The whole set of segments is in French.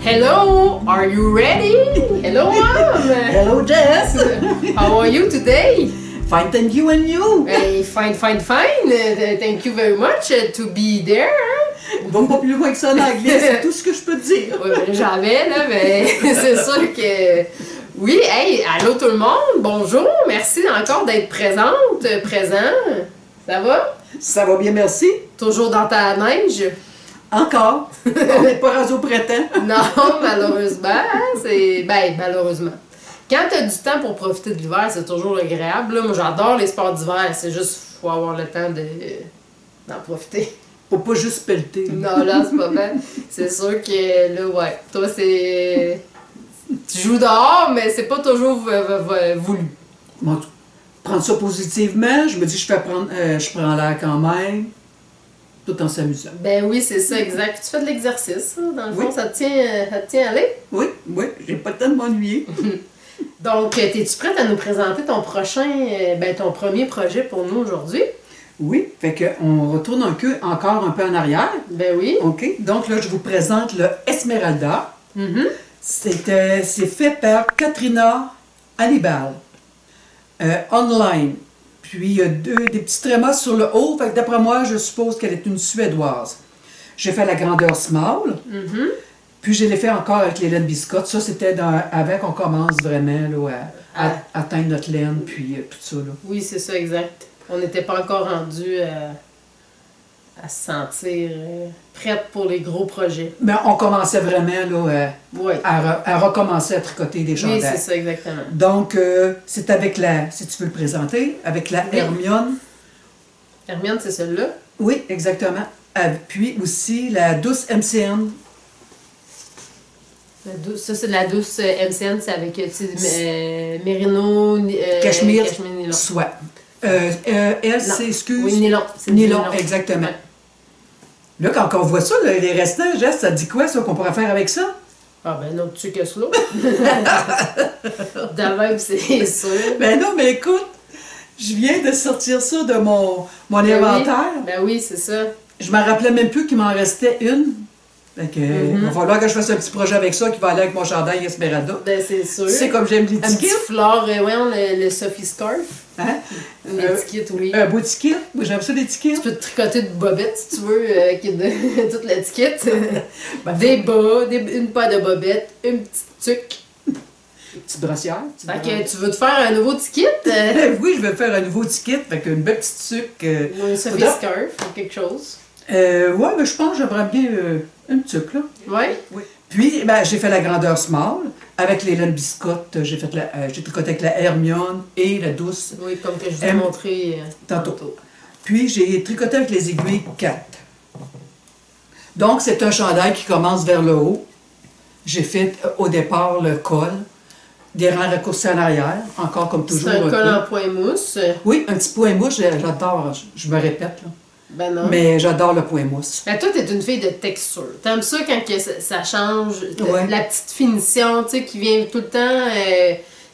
Hello, are you ready? Hello, Mom. Hello, Jess. How are you today? Fine, thank you, and you? Fine. Thank you very much to be there. Va pas plus loin que ça en anglais, c'est tout ce que je peux te dire. Oui, j'avais, là, mais c'est sûr que... Oui, hey, allô tout le monde, bonjour, merci encore d'être présent. Ça va? Ça va bien, merci. Toujours dans ta neige? Encore. On n'est pas rendu au printemps. Non, malheureusement, malheureusement. Quand tu as du temps pour profiter de l'hiver, c'est toujours agréable. Là. Moi, j'adore les sports d'hiver, c'est juste qu'il faut avoir le temps d'en profiter. Faut pas juste pelleter. Non, là, c'est pas bien. C'est sûr que, là, ouais, toi, c'est... Tu joues dehors, mais c'est pas toujours voulu. Bon, prendre ça positivement, je me dis je prends l'air quand même, tout en s'amusant. Ben oui, c'est ça, exact. Tu fais de l'exercice, hein, dans le fond, ça te tient à aller? Oui, j'ai pas le temps de m'ennuyer. Donc, es-tu prête à nous présenter ton premier projet pour nous aujourd'hui? Oui, fait qu'on retourne encore un peu en arrière. Ben oui. OK, donc là, je vous présente le Esmeralda. C'est fait par Katrina Hannibal, online. Puis il y a des petits trémas sur le haut, fait que d'après moi, je suppose qu'elle est une Suédoise. J'ai fait la grandeur small, puis je l'ai fait encore avec les laines biscottes. Ça, c'était avant qu'on commence vraiment là, à atteindre notre laine, puis tout ça. Là. Oui, c'est ça, exact. On n'était pas encore rendu à se sentir prête pour les gros projets. Mais on commençait vraiment là, Oui. à recommencer à tricoter des chandails. Oui, c'est ça, exactement. Donc, c'est avec si tu veux le présenter, avec la Hermione. Hermione, c'est celle-là? Oui, exactement. Puis aussi la douce MCN. Ça, c'est la douce MCN, c'est avec Mérino, Cachemire, nylon. soit. Elle, c'est, excuse. Oui, nylon. Nylon, exactement. Ouais. Là, quand on voit ça, là, les restants, Jess, ça dit quoi, ça, qu'on pourrait faire avec ça? Ah, ben non, tu sais que cela. De même, c'est sûr. Ben non, mais écoute, je viens de sortir ça de mon inventaire. Oui. Ben oui, c'est ça. Je me rappelais même plus qu'il m'en restait une. Fait que, il va falloir que je fasse un petit projet avec ça qui va aller avec mon chandail Esmeralda. Ben c'est sûr. Tu sais comme j'aime les tickets. Un petit fleur, le Sophie Scarf. Hein? Une étiquette, oui. Un beau ticket. Moi, j'aime ça, les tickets. Tu peux te tricoter de bobettes, si tu veux, toute l'étiquette. Des bas, une paire de bobettes, une petite tuque. Une petite brassière. Fait que tu veux te faire un nouveau ticket? Oui, je vais faire un nouveau ticket. Fait qu'une belle petite tuque. Ou un Sophie Scarf, ou quelque chose. Ouais, mais je pense que j'aimerais bien une tuque, là. Ouais? Oui. Puis, j'ai fait la grandeur small. Avec les laines biscottes, j'ai tricoté avec la Hermione et la douce. Oui, comme que je vous ai montré tantôt. Puis, j'ai tricoté avec les aiguilles 4. Donc, c'est un chandail qui commence vers le haut. J'ai fait au départ le col, des rangs raccourcis en arrière, encore comme toujours. C'est un col en point mousse. Oui, un petit point mousse, j'adore, je me répète, là. Ben non. Mais j'adore le point mousse. Ben toi, t'es une fille de texture. T'aimes ça quand ça change, ouais. La petite finition, tu sais, qui vient tout le temps...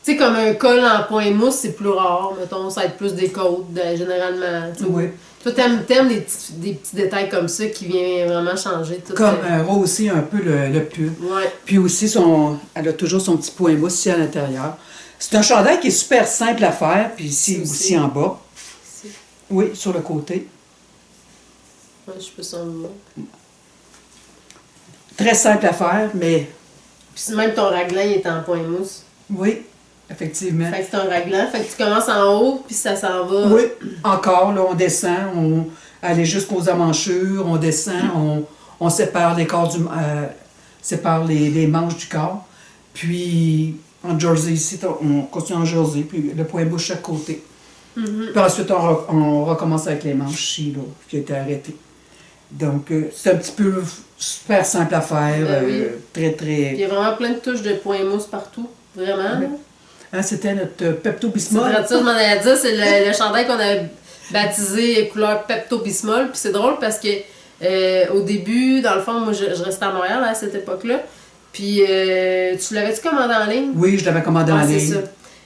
tu sais, comme un col en point mousse, c'est plus rare, mettons, ça va être plus des côtes, généralement. Oui. Toi, t'aimes des petits détails comme ça qui viennent vraiment changer tout. Comme aussi un peu le pull. Ouais. Puis aussi, elle a toujours son petit point mousse ici à l'intérieur. C'est un chandail qui est super simple à faire, puis ici aussi en bas. Ici. Oui, sur le côté. Ouais, je peux s'en voir. Très simple à faire, mais... Puis même ton raglan, il est en point mousse. Oui, effectivement. Fait que c'est un raglan, fait que tu commences en haut, puis ça s'en va. Oui, encore, là, on descend, on allait jusqu'aux emmanchures, on descend, on sépare les corps sépare les manches du corps. Puis, en jersey ici, on continue en jersey, puis le point bouche chaque côté. Puis ensuite, on recommence avec les manches ici, là, qui a été arrêtées. Donc, c'est un petit peu super simple à faire, oui. très... Puis il y a vraiment plein de touches de point mousse partout, vraiment. Oui. Hein, c'était notre Pepto-Bismol. C'est ça, je m'en allais dire, c'est le chandail qu'on a baptisé couleur Pepto-Bismol. Puis c'est drôle parce que au début, dans le fond, moi je restais à Montréal à cette époque-là. Puis tu l'avais-tu commandé en ligne? Oui, je l'avais commandé en ligne. C'est ça.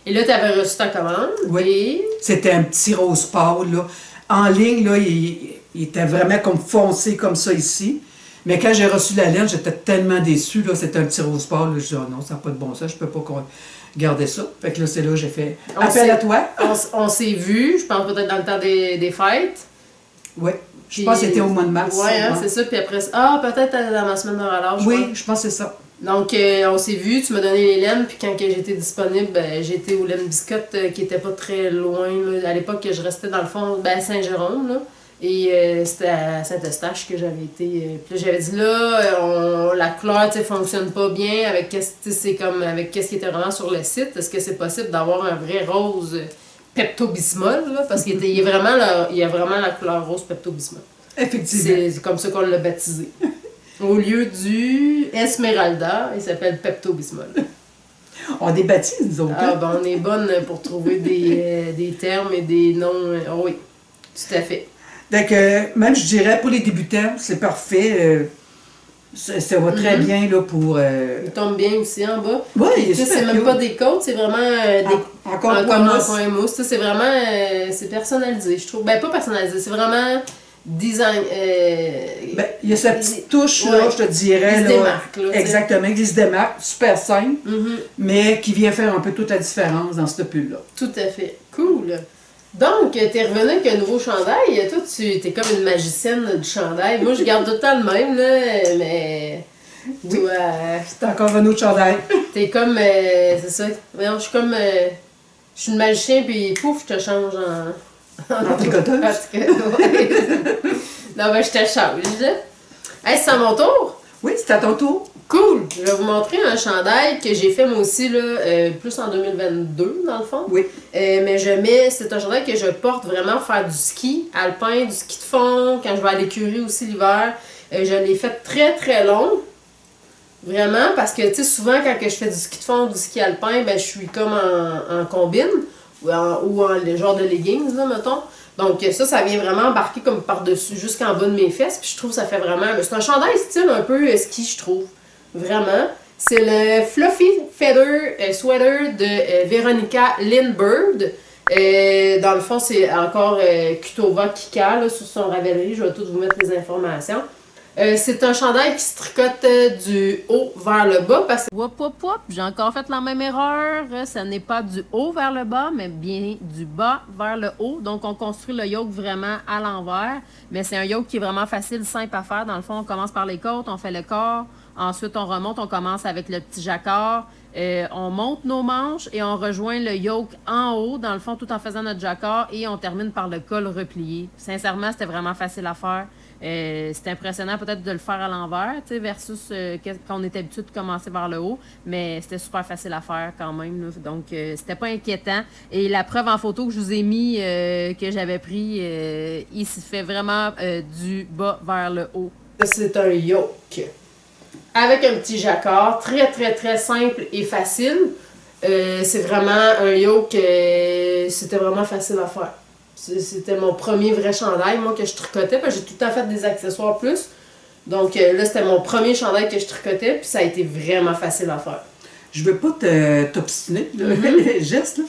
Et là, tu avais reçu ta commande. Oui. Et... C'était un petit rose pâle, là. En ligne, là, il était vraiment comme foncé comme ça ici. Mais quand j'ai reçu la lettre, j'étais tellement déçue. Là, c'était un petit rose pâle. Là, je dis, oh non, ça n'a pas de bon sens, je peux pas garder ça. Fait que là, c'est là que j'ai fait appel à toi. On s'est vus, je pense peut-être dans le temps des fêtes. Oui. Je pense que c'était au mois de mars. Oui, hein, c'est ça. Puis après, peut-être dans ma semaine de relâche. Oui, je pense que c'est ça. Donc, on s'est vus, tu m'as donné les laines, puis quand j'étais disponible, j'étais au laine biscotte qui était pas très loin. Là. À l'époque, je restais dans le fond, à Saint-Jérôme, là. Et c'était à Saint-Eustache que j'avais été. Puis là, j'avais dit là, la couleur, tu sais, fonctionne pas bien avec c'est comme avec qu'est-ce qui était vraiment sur le site. Est-ce que c'est possible d'avoir un vrai rose Pepto-Bismol, là? Parce qu'il y a vraiment la couleur rose Pepto-Bismol. Effectivement. C'est comme ça qu'on l'a baptisé. Au lieu du Esmeralda, il s'appelle Pepto-Bismol. On est baptisés, nous autres. Ah, ben, on est bonne pour trouver des termes et des noms. Oh oui, tout à fait. Donc, même, je dirais, pour les débutants, c'est parfait. Ça va très bien là, pour... Il tombe bien aussi en bas. Oui, c'est même pas des côtes, c'est vraiment encore un mousse. C'est vraiment c'est personnalisé, je trouve. Ben, pas personnalisé, c'est vraiment design. Ben, il y a sa petite touche, là, je te dirais. Il se démarque. Là, exactement, il se démarque, super simple, Mm-hmm. mais qui vient faire un peu toute la différence dans cette pull-là. Tout à fait. Cool. Donc, t'es revenu avec un nouveau chandail. Toi, t'es comme une magicienne du chandail. Moi, je garde tout le temps le même, là, mais... Oui. Toi, C'est encore un autre chandail. t'es comme... c'est ça. Voyons, je suis comme... je suis une magicien, puis pouf, je te change En tricoteuse. Non, ben, je te change. Hey, c'est à mon tour? Oui, c'est à ton tour. Cool! Je vais vous montrer un chandail que j'ai fait moi aussi, là, plus en 2022, dans le fond. Oui. Mais c'est un chandail que je porte vraiment pour faire du ski alpin, du ski de fond, quand je vais à l'écurie aussi l'hiver. Je l'ai fait très très long. Vraiment, parce que, tu sais, souvent quand que je fais du ski de fond, du ski alpin, ben, je suis comme en combine ou en le genre de leggings, là, mettons. Donc ça vient vraiment embarquer comme par-dessus, jusqu'en bas de mes fesses. Puis je trouve que ça fait vraiment... C'est un chandail style un peu ski, je trouve. Vraiment. C'est le Fluffy Feather Sweater de Veronica Lindbergh. Dans le fond, c'est encore Kutova Kika là, sur son Ravelry. Je vais tout vous mettre les informations. C'est un chandail qui se tricote du haut vers le bas parce que... Wop, wop, wop, j'ai encore fait la même erreur. Ce n'est pas du haut vers le bas, mais bien du bas vers le haut. Donc, on construit le yoke vraiment à l'envers. Mais c'est un yoke qui est vraiment facile, simple à faire. Dans le fond, on commence par les côtes, on fait le corps. Ensuite, on remonte, on commence avec le petit jacquard. On monte nos manches et on rejoint le yoke en haut, dans le fond, tout en faisant notre jacquard. Et on termine par le col replié. Sincèrement, c'était vraiment facile à faire. C'est impressionnant peut-être de le faire à l'envers, versus quand on est habitué de commencer vers le haut, mais c'était super facile à faire quand même. Là. Donc, c'était pas inquiétant. Et la preuve en photo que je vous ai mis, que j'avais pris, il se fait vraiment du bas vers le haut. C'est un yoke. Avec un petit jacquard, très très très simple et facile. C'est vraiment un yoke, c'était vraiment facile à faire. C'était mon premier vrai chandail, moi, que je tricotais, parce que j'ai tout le temps fait des accessoires plus. Donc là, c'était mon premier chandail que je tricotais, puis ça a été vraiment facile à faire. Je veux pas t'obstiner, geste, là.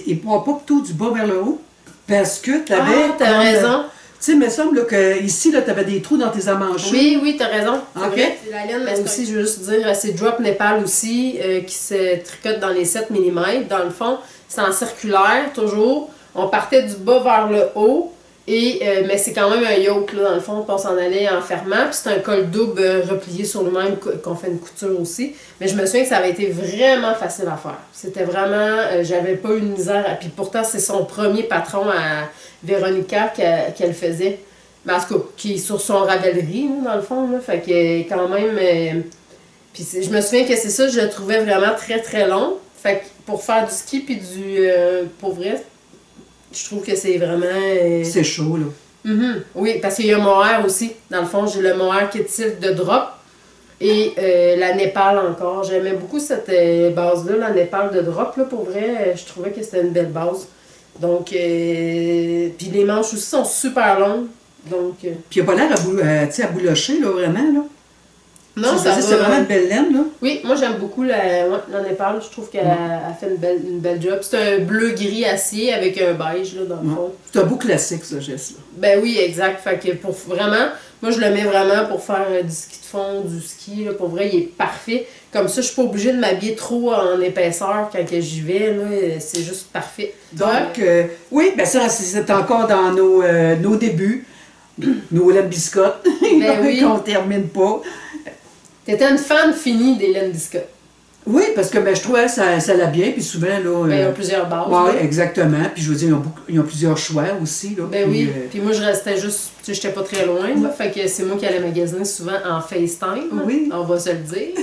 Il ne prend pas tout du bas vers le haut, parce que tu avais... Ah, t'as raison. Tu sais, il me semble qu'ici, tu avais des trous dans tes emmanchures. Oui, t'as raison. OK. C'est la laine, mais aussi, je veux juste dire, c'est Drop Nepal aussi, qui se tricote dans les 7 mm. Dans le fond, c'est en circulaire, toujours. On partait du bas vers le haut, mais c'est quand même un yoke, là, dans le fond, on s'en allait en fermant. Puis c'est un col double replié sur lui-même qu'on fait une couture aussi. Mais je me souviens que ça avait été vraiment facile à faire. C'était vraiment... j'avais pas eu de misère. Puis pourtant, c'est son premier patron à Véronica qu'elle faisait. Mais en tout cas, qui est sur son Ravelry, dans le fond. Là, fait que quand même... puis je me souviens que c'est ça, je le trouvais vraiment très très long. Fait que pour faire du ski puis du... pour vrai, je trouve que c'est vraiment... C'est chaud, là. Oui, parce qu'il y a un mohair aussi. Dans le fond, j'ai le mohair qui est type de drop. Et la Népal encore. J'aimais beaucoup cette base-là, la Népal de drop. Là, pour vrai, je trouvais que c'était une belle base. Donc, puis les manches aussi sont super longues. Donc, Puis il n'a pas l'air à boulocher, là, vraiment, là. Non, ça va. C'est vraiment une belle laine, là. Oui, moi j'aime beaucoup la Népal. Je trouve qu'elle a fait une belle job. C'est un bleu-gris acier avec un beige, là, dans le fond. C'est un beau classique, ce geste-là. Ben oui, exact. Fait que pour vraiment, moi je le mets vraiment pour faire du ski de fond, du ski. Là, pour vrai, il est parfait. Comme ça, je suis pas obligée de m'habiller trop en épaisseur quand que j'y vais. Là, c'est juste parfait. Donc, oui, ben ça, c'est encore dans nos débuts. Nos laines biscottes. Ben oui. Qu'on termine pas. T'étais une fan finie d'Hélène Biscotte. Oui, parce que ben, je trouvais que ça allait bien, puis souvent, là... Ben, ils ont plusieurs bases. Oui, là. exactement. Puis je veux dire, ils ont plusieurs choix aussi, là. Ben puis, oui. Puis moi, je restais juste... Tu sais, j'étais pas très loin, là. Fait que c'est moi qui allais magasiner souvent en FaceTime. Oui. On va se le dire.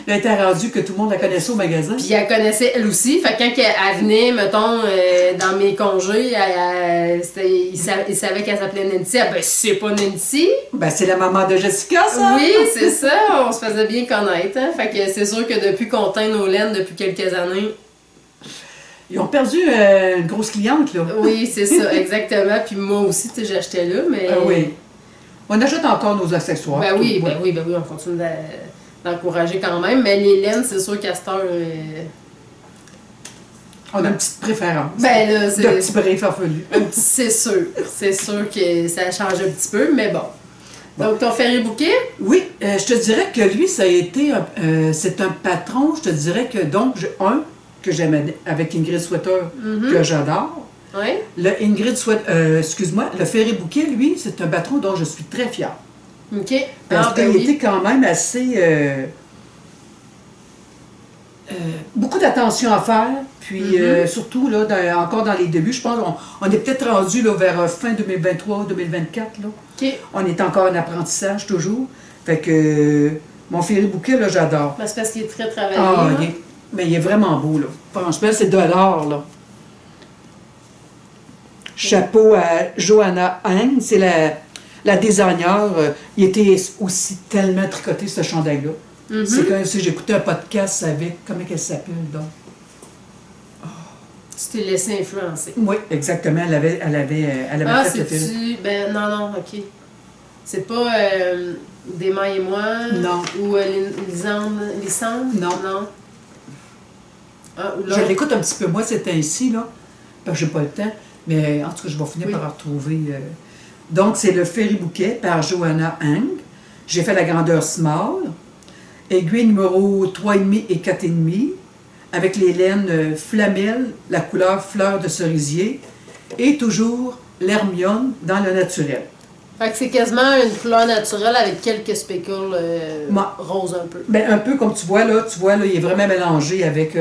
elle était rendue que tout le monde la connaissait au magasin. Puis elle connaissait elle aussi. Fait que quand elle venait, mettons, dans mes congés, il savait qu'elle s'appelait Nancy. Ah, ben, c'est pas Nancy. Ben, c'est la maman de Jessica, ça! Oui, c'est ça. On se faisait bien connaître. Hein? Fait que c'est sûr que depuis qu'on teint nos laines depuis quelques années. Ils ont perdu une grosse cliente, là. Oui, c'est ça, exactement. Puis moi aussi, tu sais, j'achetais là, mais. Oui. On achète encore nos accessoires. Ben oui, on continue d'encourager quand même. Mais les laines, c'est sûr qu'à cette heure. On a une petite préférence. Ben là, c'est. De petits bris farfelus. C'est sûr. C'est sûr que ça change un petit peu, mais bon. Donc, ton Ferry Bouquet? Oui, je te dirais que lui, ça a été. C'est un patron, je te dirais que donc, que j'aime avec Ingrid Sweater, que j'adore. Oui. Le Ingrid Sweater, excuse-moi, le Ferry Bouquet, lui, c'est un patron dont je suis très fière. OK. Parce qu'il était quand même assez. Beaucoup d'attention à faire, puis surtout, là, encore dans les débuts, je pense, on est peut-être rendu là, vers fin 2023 ou 2024. Là. OK. On est encore en apprentissage toujours. Fait que mon Ferry Bouquet, là, j'adore. Ben, c'est parce qu'il est très travaillé. Ah, là. mais il est vraiment beau, là. Franchement, c'est de l'or, là. Chapeau à Johanna Heng, c'est la designer. Il était aussi tellement tricoté, ce chandail-là. C'est quand j'ai écouté un podcast avec, comment elle s'appelle, donc? Tu t'es laissé influencer. Oui, exactement. Elle avait fait le film. c'est-tu... Ben, non, OK. C'est pas Desmains et moi? Non. Ou Lisande? Non. Non. Ah, ou Je l'autre. l'écoute un petit peu. Moi, c'est ainsi, là. Parce que j'ai pas le temps. Mais en tout cas, je vais finir par la retrouver. Donc, c'est le Ferry Bouquet par Johanna Heng. J'ai fait la grandeur small. Aiguille numéro 3,5 et 4,5. Avec les laines flamel, la couleur fleur de cerisier. Et toujours l'hermione dans le naturel. Fait que c'est quasiment une couleur naturelle avec quelques spécules roses un peu. Ben, un peu comme tu vois, là, il est vraiment mélangé avec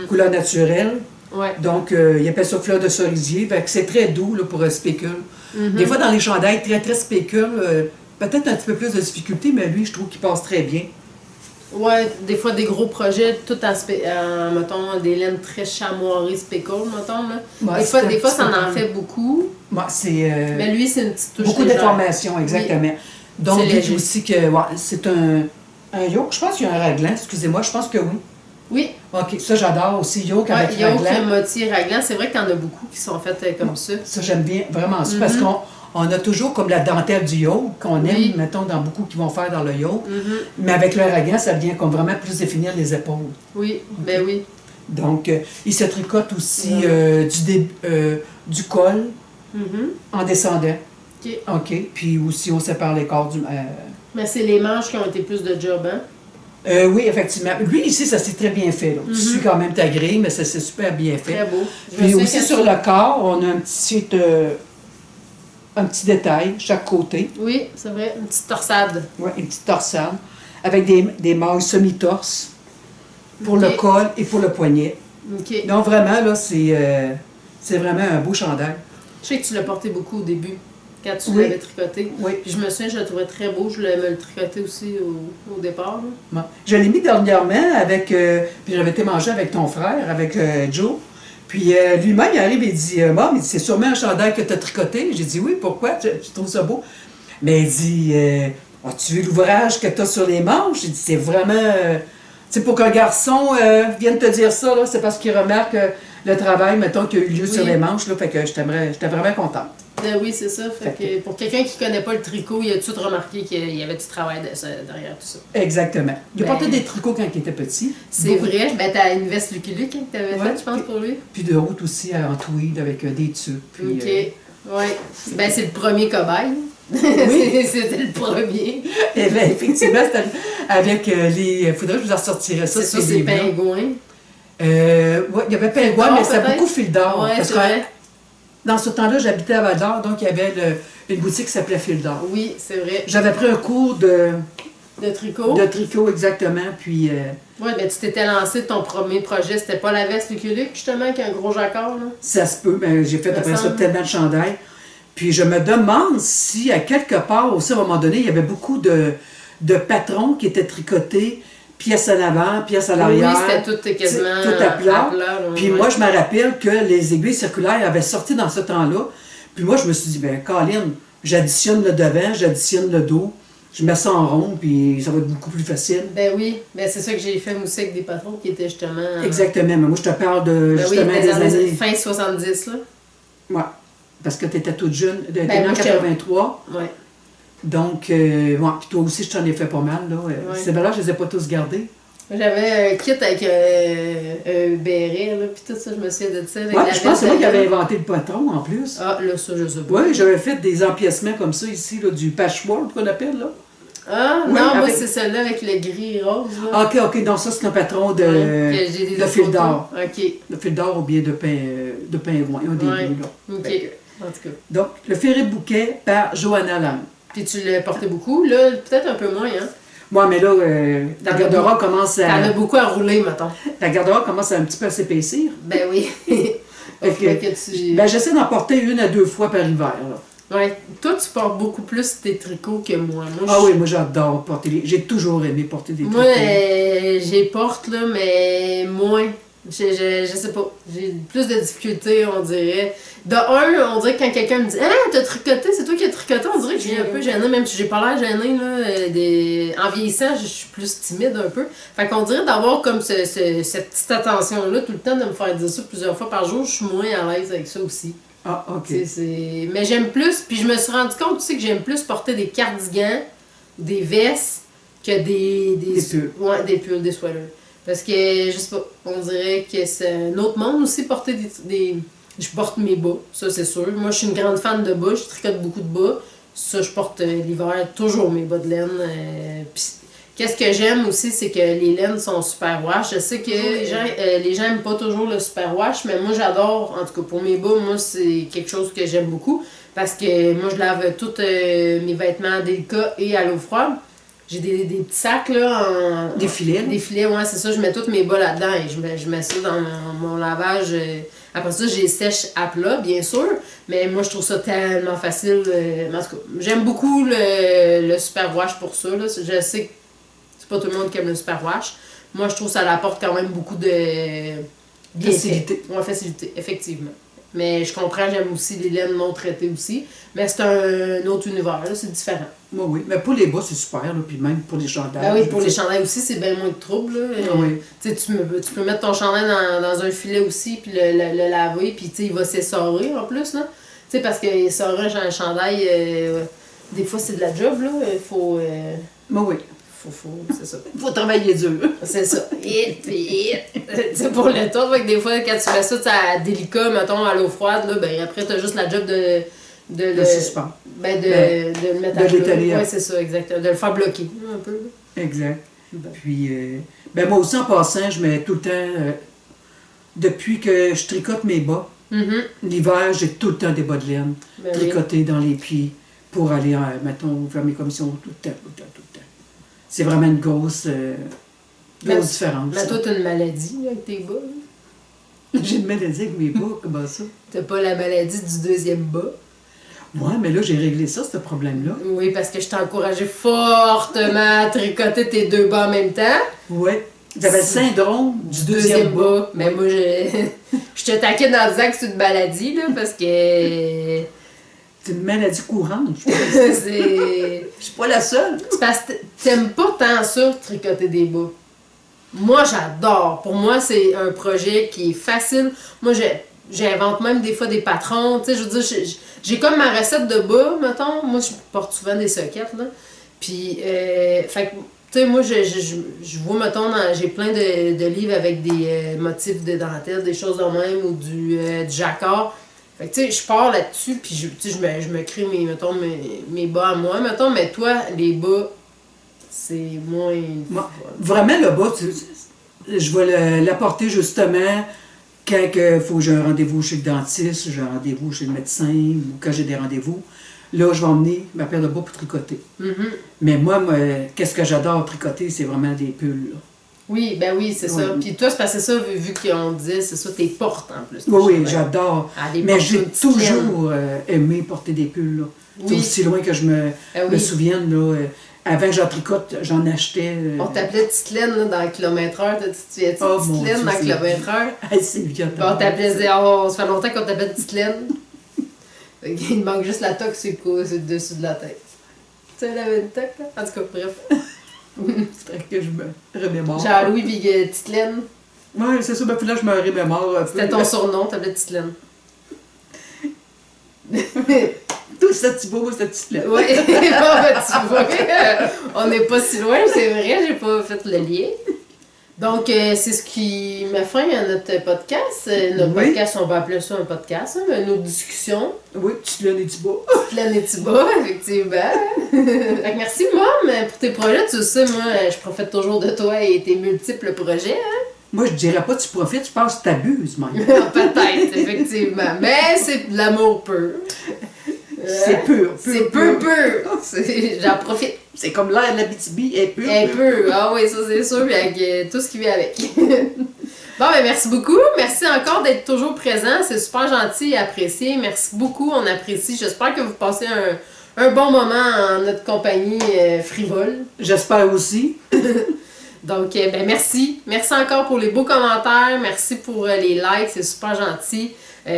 couleur naturelle. Ouais. Donc, il appelle ça fleur de cerisier. Fait que c'est très doux là, pour spécule. Des fois, dans les chandails, très, très spécule, peut-être un petit peu plus de difficulté, mais lui, je trouve qu'il passe très bien. Ouais, des fois, des gros projets, tout en mettons, des laines très chamoirées spécule, mettons, là. Ouais, des fois, ça en fait beaucoup. Ouais, c'est... Mais lui, c'est une petite touche beaucoup légère. d'informations, exactement. Oui. Donc, C'est il léger. dit aussi que c'est un yoke. Je pense qu'il y a un raglan, excusez-moi, je pense que oui. Oui. OK, ça, j'adore aussi, yoke Ouais, avec yoke, raglan. moitié raglan. C'est vrai qu'il y en a beaucoup qui sont faites comme ça. Ça, j'aime bien, vraiment ça, parce qu'on a toujours comme la dentelle du yoke, qu'on aime, Oui. mettons, dans beaucoup qui vont faire dans le yoke. Mais avec le raglan, ça vient comme vraiment plus définir les épaules. Oui, ben oui. Donc, il se tricote aussi du col en descendant. OK. OK. Puis aussi, on sépare les corps du... Mais c'est les manches qui ont été plus de job, hein? oui, effectivement. Lui, ici, ça s'est très bien fait. Là. Tu suis quand même ta grille, mais ça s'est super bien fait. Très beau. Puis aussi, sur le corps, on a un petit détail, chaque côté. Oui, c'est vrai. Une petite torsade. Oui, une petite torsade. Avec des mailles semi-torse pour le col et pour le poignet. OK. Donc, vraiment, là, c'est vraiment un beau chandail. Je sais que tu l'as porté beaucoup au début, quand tu Oui. l'avais tricoté. Oui. Puis je me souviens, je le trouvais très beau. Je voulais me le tricoter aussi au départ. Là. Bon. Je l'ai mis dernièrement avec... puis j'avais été manger avec ton frère, avec Joe. Puis lui-même, il arrive et il dit, Mom, c'est sûrement un chandail que tu as tricoté. J'ai dit, oui, pourquoi? Tu trouves ça beau? Mais il dit, as-tu vu l'ouvrage que tu as sur les manches? J'ai dit, c'est vraiment... tu sais, pour qu'un garçon vienne te dire ça, là, c'est parce qu'il remarque le travail, mettons, qui a eu lieu sur les manches, là, fait que j'étais vraiment contente. Ben oui, c'est ça. Fait que pour quelqu'un qui connaît pas le tricot, il a tout de suite remarqué qu'il y avait du travail derrière tout ça. Exactement. Il a porté des tricots quand il était petit. C'est vrai. Ben, t'as une veste Lucky Luke que t'avais faite, je pense, pour lui. Puis de route aussi en tweed avec des tubes. Puis, OK. Oui. Ben, c'est le premier cobaye. Oui. C'était le premier. Et bien, effectivement, c'était avec les... Il faudrait que je vous en sortirais ça. C'est ça, c'est Pingouin. Oui, il y avait Pingouin, mais c'était beaucoup Fil d'Or. Oui, c'est vrai. Dans ce temps-là, j'habitais à Val-d'Or, donc il y avait une boutique qui s'appelait Fil d'Or. Oui, c'est vrai. J'avais pris un cours de tricot. De tricot, exactement. Puis. Oui, mais tu t'étais lancé de ton premier projet. C'était pas la veste Lucky Luke, justement, avec un gros jacquard, là? Ça se peut, mais j'ai fait après ça tellement de chandails. Puis je me demande si, à quelque part aussi, à un moment donné, il y avait beaucoup de patrons qui étaient tricotés, pièces à l'avant, pièces à l'arrière. Oui, c'était tout quasiment tout à plat. Puis ouais. Moi, je me rappelle que les aiguilles circulaires avaient sorti dans ce temps-là. Puis moi, je me suis dit, ben Colin, j'additionne le devant, j'additionne le dos, je mets ça en rond, puis ça va être beaucoup plus facile. Ben oui, ben c'est ça que j'ai fait aussi avec des patrons qui étaient justement... Exactement, mais moi, je te parle de, ben justement, oui, des années... fin 70, là. Ouais, parce que tu étais toute jeune, tu étais ben, en 83. Ouais. Donc, ouais, puis toi aussi, je t'en ai fait pas mal, là. Ouais. Ces valeurs, je les ai pas tous gardées. J'avais un kit avec un béret, là, puis tout ça, je me souviens de ça. Avec Ouais, je pense que c'est moi qui avais inventé le patron, en plus. Ah, là, ça, je sais pas. Oui, j'avais fait des empiècements comme ça, ici, là, du patchwork, qu'on appelle, là. Ah, oui, non, avec... moi, c'est celle-là avec le gris-rose, là. OK, donc ça, c'est un patron de fil d'or. OK. De fil d'or ou bien de pingouin, un des deux, là. OK, en tout cas. Donc, le ferré bouquet par Johanna Lam. Puis tu l'as porté beaucoup, là, peut-être un peu moins, hein? Moi, mais là, la garde-robe commence à... T'en as beaucoup à rouler, mettons. La garde-robe commence à un petit peu à s'épaissir. Ben oui. Ben, j'essaie d'en porter 1 à 2 fois par hiver, là. Ouais. Toi, tu portes beaucoup plus tes tricots que moi. Oui, moi, j'adore porter les... J'ai toujours aimé porter des tricots. Moi, j'y porte, là, mais moins. Je sais pas. J'ai plus de difficultés, on dirait. De un, on dirait que quand quelqu'un me dit « Ah, t'as tricoté, c'est toi qui as tricoté », on dirait que je suis un peu gênée, même si j'ai pas l'air gênée, là. En vieillissant, je suis plus timide un peu. Fait qu'on dirait d'avoir comme cette petite attention-là, tout le temps, de me faire dire ça plusieurs fois par jour, je suis moins à l'aise avec ça aussi. Ah, OK. Mais j'aime plus, puis je me suis rendu compte, tu sais, que j'aime plus porter des cardigans, des vestes, que des pulls. Ouais, des pulls, des sweaters. Parce que, je sais pas, on dirait que c'est un autre monde aussi, porter des... Je porte mes bas, ça c'est sûr. Moi, je suis une grande fan de bas, je tricote beaucoup de bas. Ça, je porte l'hiver toujours mes bas de laine. Puis, qu'est-ce que j'aime aussi, c'est que les laines sont super wash. Je sais que les gens n'aiment pas toujours le super wash, mais moi, j'adore, en tout cas pour mes bas, moi, c'est quelque chose que j'aime beaucoup. Parce que moi, je lave tous mes vêtements délicats et à l'eau froide. J'ai des petits sacs, là, Des filets? Des filets, ouais, c'est ça. Je mets tous mes bas là-dedans et je mets ça dans mon lavage. Après ça, je les sèche à plat, bien sûr. Mais moi, je trouve ça tellement facile. En tout cas, j'aime beaucoup le super wash pour ça, là. Je sais que c'est pas tout le monde qui aime le super wash. Moi, je trouve que ça apporte quand même beaucoup de facilité. Ouais, facilité, effectivement. Mais je comprends, j'aime aussi les laines non traitées aussi. Mais c'est un autre univers, là, c'est différent. Moi, oui. Mais pour les bas, c'est super, là. Puis même pour les chandails. Ben oui, pour les chandails aussi, c'est bien moins de trouble, là. Oui. Tu peux mettre ton chandail dans un filet aussi, puis le laver, puis il va s'essorer en plus, là. Tu sais, parce que essorer un chandail, des fois, c'est de la job, là. Il faut... oui. C'est ça. Faut travailler dur. C'est ça. C'est pour le temps, fait que des fois, quand tu fais ça, à délicat, mettons, à l'eau froide, là, ben après, t'as juste la job de le suspens. Ben de le mettre à l'étaler. Oui, c'est ça, exactement. De le faire bloquer, un peu. Exact. Ben. Puis, ben moi aussi, en passant, je mets tout le temps, depuis que je tricote mes bas, l'hiver, j'ai tout le temps des bas de laine tricotés dans les pieds pour aller, mettons, faire mes commissions tout le temps. C'est vraiment une grosse différence. Mais toi, t'as une maladie là, avec tes bas. J'ai une maladie avec mes bas, comment ça? T'as pas la maladie du deuxième bas. Ouais, mais là, j'ai réglé ça, ce problème-là. Oui, parce que je t'ai encouragé fortement à tricoter tes 2 bas en même temps. Oui. J'avais le syndrome du deuxième bas. Mais moi, je te taquine en disant que c'est une maladie, là, parce que... C'est une maladie courante, je pense. Je suis pas la seule. C'est parce que t'aimes pas tant ça, tricoter des bas. Moi, j'adore. Pour moi, c'est un projet qui est facile. Moi, j'invente même des fois des patrons. Tu sais, je veux dire, j'ai comme ma recette de bas, mettons. Moi, je porte souvent des sockets, là. Puis, fait que, tu sais, moi, je vois, mettons, j'ai plein de livres avec des motifs de dentelle, des choses de même, ou du jacquard. Fait que, tu sais, je pars là-dessus, puis tu sais, je me crée mes bas à moi, mettons. Mais toi, les bas, c'est moins... Moi, vraiment, le bas, je vais l'apporter justement quand il faut que j'ai un rendez-vous chez le dentiste, j'ai un rendez-vous chez le médecin, ou quand j'ai des rendez-vous. Là, je vais emmener ma paire de bas pour tricoter. Mais moi, qu'est-ce que j'adore tricoter, c'est vraiment des pulls. Là. Oui, ben oui, c'est ça. Puis toi, c'est parce que c'est ça, vu qu'on disait, c'est ça, tes portes en plus. Oui, j'adore. Mais j'ai toujours aimé porter des pulls. Là. Oui. Aussi loin que je me souvienne, là, avant que j'en tricote, j'en achetais. On t'appelait Petite Laine dans le kilomètre-heure. Tu te souviens-tu de Petite Laine dans le kilomètre-heure? C'est vieux. On t'appelait, ça fait longtemps qu'on t'appelle Petite Laine. Il manque juste la toque sur le dessus de la tête. Tu sais, elle avait une toque, là? En tout cas, bref. C'est vrai que je me remémore. Jean-Louis puis Petite Laine. Oui, c'est ça, ben, puis là, je me remémore un peu. C'était ton surnom, t'appelais Petite Laine. Tout ce petit beau, cette petite Laine. Oui, ben, tu vois, on n'est pas si loin, c'est vrai, j'ai pas fait le lien. Donc, c'est ce qui met fin à notre podcast. Notre podcast, on va appeler ça un podcast, hein, nos discussions. Oui, Petite Laine et Tiba. Petite Laine et Tiba, effectivement. Merci, Mom, pour tes projets. Tu sais, moi, je profite toujours de toi et tes multiples projets. Hein? Moi, je dirais pas tu profites, je pense que tu abuses, même. Peut-être, effectivement. Mais c'est de l'amour pur. C'est pur. C'est pur. J'en profite. C'est comme l'air de la BTB, est pur. Est pur. Ah oui, ça c'est sûr, puis avec tout ce qui vient avec. Bon, ben merci beaucoup. Merci encore d'être toujours présent. C'est super gentil et apprécié. Merci beaucoup, on apprécie. J'espère que vous passez un bon moment en notre compagnie frivole. J'espère aussi. Donc, ben merci. Merci encore pour les beaux commentaires. Merci pour les likes, c'est super gentil. Si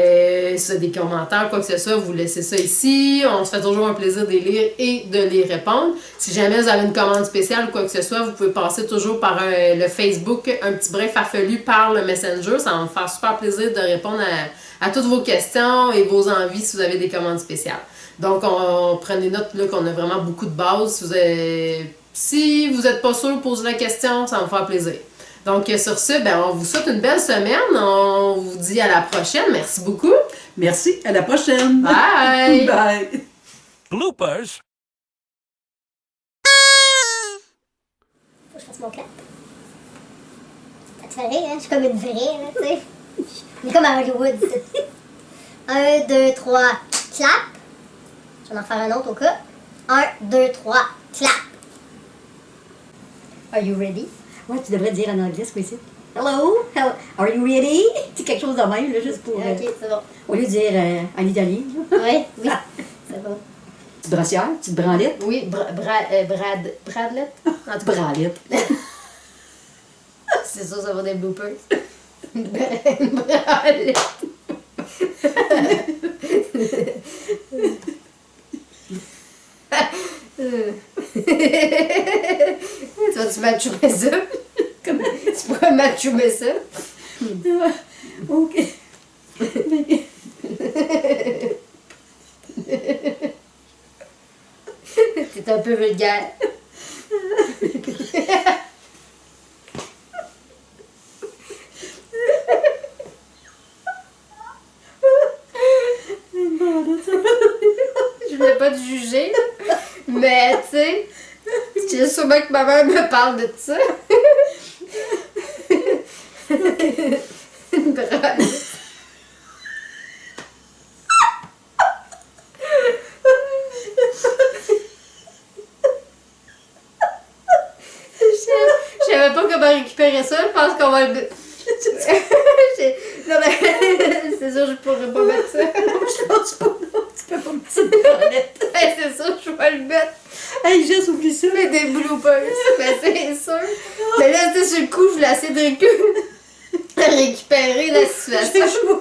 vous avez des commentaires, quoi que ce soit, vous laissez ça ici. On se fait toujours un plaisir de les lire et de les répondre. Si jamais vous avez une commande spéciale ou quoi que ce soit, vous pouvez passer toujours par le Facebook, un petit brin farfelu par le Messenger. Ça va me faire super plaisir de répondre à toutes vos questions et vos envies si vous avez des commandes spéciales. Donc, prenez note là, qu'on a vraiment beaucoup de bases. Si vous n'êtes pas sûr, posez la question, ça va me faire plaisir. Donc, sur ce, ben, on vous souhaite une belle semaine. On vous dit à la prochaine. Merci beaucoup. Merci. À la prochaine. Bye. Bye. Bloopers. Faut que je fasse mon clap. Ça te fait rire, hein? Je suis comme une vraie, là, tu sais. On est comme à Hollywood. 1, 2, 3, clap. Je vais en faire un autre au cas. 1, 2, 3, clap. Are you ready? Ouais, tu devrais dire en anglais ce coup-ci. Hello, are you ready? C'est quelque chose de même, là, juste pour... Ok, c'est bon. Au lieu de dire en italien. Oui, c'est bon. Petite brassière, petite branlette. Oui, Bradlett. En tout cas, Branlette. c'est ça, ça va des bloopers. Bradlett. Tu vas-tu matchoumer ça? Comment? Tu pourrais matchoumer ça? OK. C'est un peu vulgaire. Je voulais pas te juger, là. Mais tu sais, je sais sûrement que ma mère me parle de ça. Une branlette. Je savais pas comment récupérer ça, je pense qu'on va le... Non mais, c'est sûr je pourrais pas mettre ça. Je pense pas, non. Tu peux pas mettre ça de branlette. C'est sûr je vais le mettre. Hey, juste oublie ça. Mais des bloopers, mais c'est sûr. Mais là, tu sais, sur le coup, je voulais essayer de récupérer la situation.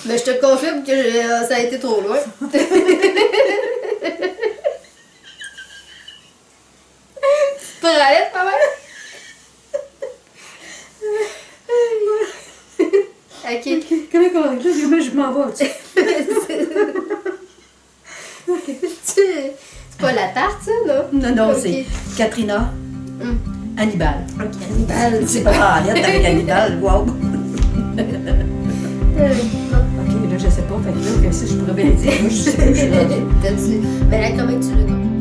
Mais je te confirme que ça a été trop loin. Branlette, pas mal? Ok. Comment qu'on. Là, je m'en vais, tu sais. C'est pas la tarte, ça, non? Non, Ok. c'est Katrina Hum. Hannibal. Ok, Hannibal. C'est pas Annette avec Hannibal, wow. Ok, là, je sais pas. Fait que là, si je pourrais bien le dire, moi, je sais pas, je suis rendue. Mais là, comment tu l'as?